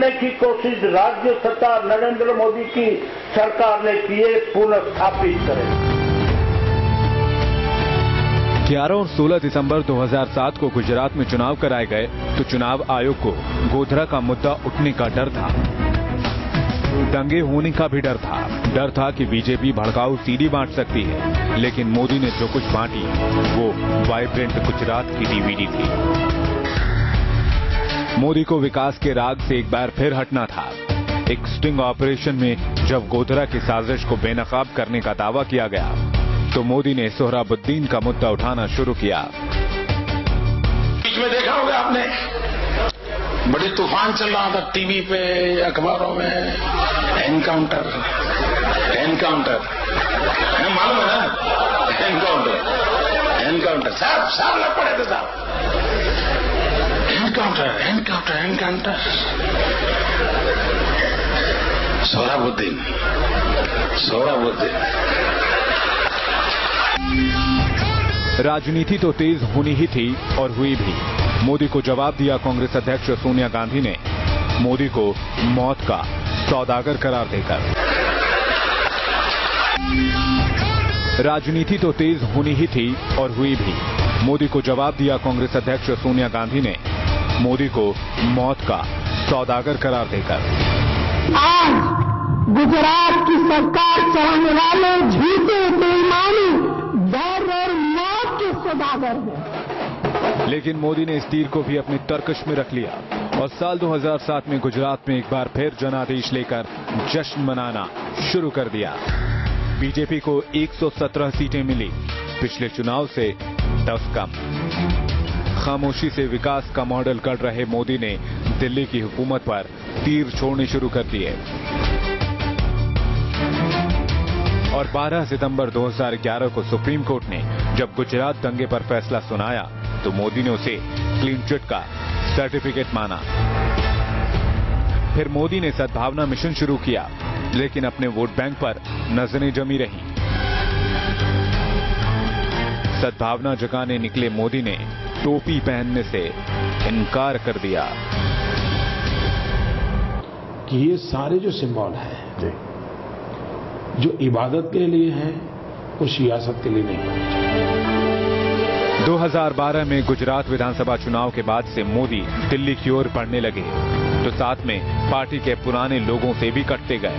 करने की कोशिश राज्य सरकार नरेंद्र मोदी की सरकार ने की है, पुनर्स्थापित करें। 11 और 16 दिसंबर 2007 को गुजरात में चुनाव कराए गए तो चुनाव आयोग को गोधरा का मुद्दा उठने का डर था। दंगे होने का भी डर था। डर था कि बीजेपी भड़काऊ सीडी बांट सकती है, लेकिन मोदी ने जो कुछ बांटी वो वाइब्रेंट गुजरात की डीवीडी थी। मोदी को विकास के राग से एक बार फिर हटना था। एक स्टिंग ऑपरेशन में जब गोधरा की साजिश को बेनकाब करने का दावा किया गया तो मोदी ने सोहराबुद्दीन का मुद्दा उठाना शुरू किया। बीच में देखा होगा आपने, बड़ी तूफान चल रहा था टीवी पे, अखबारों में, एनकाउंटर मालूम है ना, एनकाउंटर साहब लग पड़े थे साहब, एनकाउंटर सोहराबुद्दीन। राजनीति तो तेज होनी ही थी और हुई भी। मोदी को जवाब दिया कांग्रेस अध्यक्ष सोनिया गांधी ने, मोदी को मौत का सौदागर करार देकर। राजनीति तो तेज होनी ही थी और हुई भी। मोदी को जवाब दिया कांग्रेस अध्यक्ष सोनिया गांधी ने, मोदी को मौत का सौदागर करार देकर। आज गुजरात की सरकार चलाने वाले झूठे बेईमानी डर और मौत के सौदागर हैं। लेकिन मोदी ने इस तीर को भी अपनी तरकश में रख लिया और साल 2007 में गुजरात में एक बार फिर जनादेश लेकर जश्न मनाना शुरू कर दिया। बीजेपी को 117 सीटें मिली, पिछले चुनाव से 10 कम। खामोशी से विकास का मॉडल गढ़ रहे मोदी ने दिल्ली की हुकूमत पर तीर छोड़ने शुरू कर दिए और 12 सितंबर 2011 को सुप्रीम कोर्ट ने जब गुजरात दंगे पर फैसला सुनाया तो मोदी ने उसे क्लीन चिट का सर्टिफिकेट माना। फिर मोदी ने सद्भावना मिशन शुरू किया, लेकिन अपने वोट बैंक पर नजरें जमी रहीं। सद्भावना जगाने निकले मोदी ने टोपी पहनने से इनकार कर दिया कि ये सारे जो सिंबल हैं जो इबादत के लिए हैं वो सियासत के लिए नहीं होने चाहिए। 2012 में गुजरात विधानसभा चुनाव के बाद से मोदी दिल्ली की ओर बढ़ने लगे तो साथ में पार्टी के पुराने लोगों से भी कटते गए।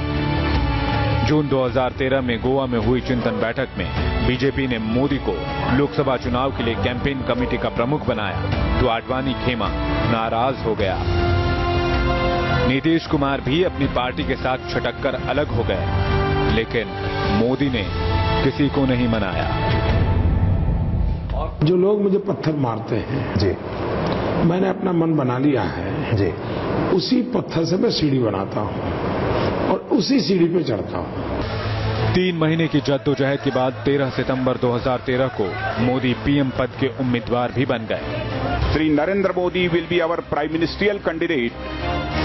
जून 2013 में गोवा में हुई चिंतन बैठक में बीजेपी ने मोदी को लोकसभा चुनाव के लिए कैंपेन कमेटी का प्रमुख बनाया तो आडवाणी खेमा नाराज हो गया। नीतीश कुमार भी अपनी पार्टी के साथ छटककर अलग हो गए, लेकिन मोदी ने किसी को नहीं मनाया। जो लोग मुझे पत्थर मारते हैं जी, मैंने अपना मन बना लिया है जी, उसी पत्थर से मैं सीढ़ी बनाता हूं और उसी सीढ़ी पे चढ़ता हूं। 3 महीने की जद्दोजहद के बाद 13 सितंबर 2013 को मोदी पीएम पद के उम्मीदवार भी बन गए। Shri Narendra Modi will be our prime ministerial candidate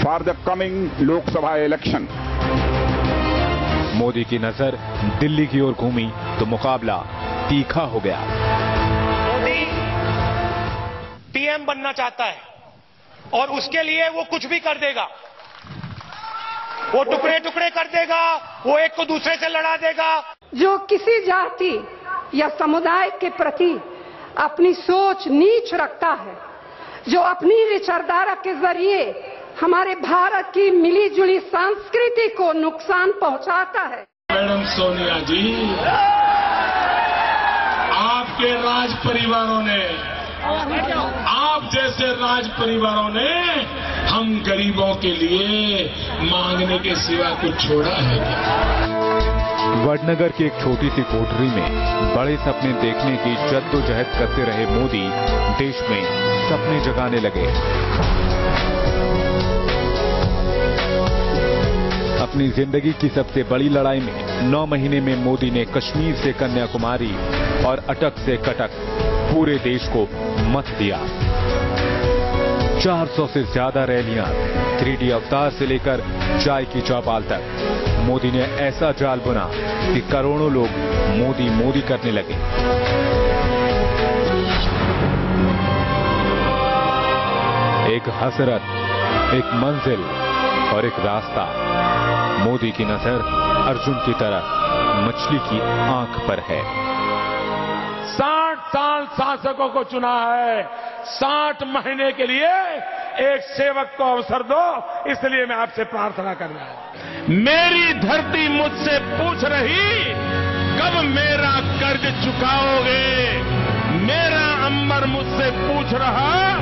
for the coming Lok Sabha election. Modi की नजर दिल्ली की ओर घूमी तो मुकाबला तीखा हो गया। मोदी पीएम बनना चाहता है और उसके लिए वो कुछ भी कर देगा। वो टुकड़े टुकड़े कर देगा, वो एक को दूसरे से लड़ा देगा। जो किसी जाति या समुदाय के प्रति अपनी सोच नीच रखता है, जो अपनी विचारधारा के जरिए हमारे भारत की मिलीजुली संस्कृति को नुकसान पहुंचाता है। मैडम सोनिया जी, आपके राज परिवारों ने, आप जैसे राज परिवारों ने हम गरीबों के लिए मांगने के सिवा कुछ छोड़ा है क्या? वडनगर की एक छोटी सी कोठरी में बड़े सपने देखने की जद्दोजहद करते रहे मोदी देश में सपने जगाने लगे। अपनी जिंदगी की सबसे बड़ी लड़ाई में 9 महीने में मोदी ने कश्मीर से कन्याकुमारी और अटक से कटक पूरे देश को मत दिया। 400 से ज्यादा रैलियां, 3D अवतार से लेकर चाय की चौपाल तक मोदी ने ऐसा जाल बुना कि करोड़ों लोग मोदी मोदी करने लगे। एक हसरत, एक मंजिल, और एक रास्ता। मोदी की नजर अर्जुन की तरह मछली की आंख पर है। 60 साल शासकों को चुना है, 60 महीने के लिए एक सेवक को अवसर दो, इसलिए मैं आपसे प्रार्थना कर रहा हूं। मेरी धरती मुझसे पूछ रही, कब मेरा कर्ज चुकाओगे? मेरा अंबर मुझसे पूछ रहा,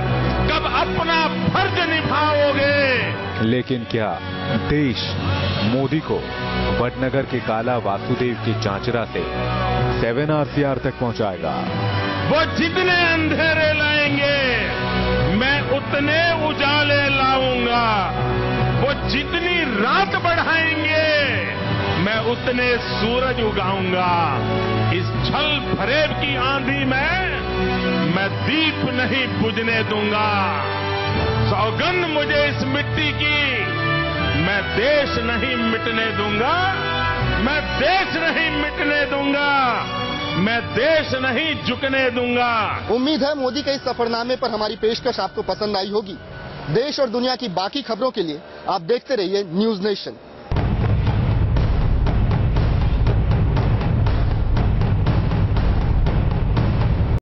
कब अपना फर्ज निभाओगे? लेकिन क्या देश मोदी को वडनगर के काला वासुदेव की चांचरा से 7 RCR तक पहुंचाएगा? वो जितने अंधेरे लाएंगे, मैं उतने उजाले लाऊंगा। वो जितनी रात बढ़ाएंगे, मैं उतने सूरज उगाऊंगा। इस छल फरेब की आंधी में मैं दीप नहीं बुझने दूंगा। सौगंध मुझे इस मिट्टी की, मैं देश नहीं मिटने दूंगा। मैं देश नहीं मिटने दूंगा। मैं देश नहीं झुकने दूंगा। उम्मीद है मोदी के इस सफरनामे पर हमारी पेशकश आपको पसंद आई होगी। देश और दुनिया की बाकी खबरों के लिए आप देखते रहिए न्यूज नेशन।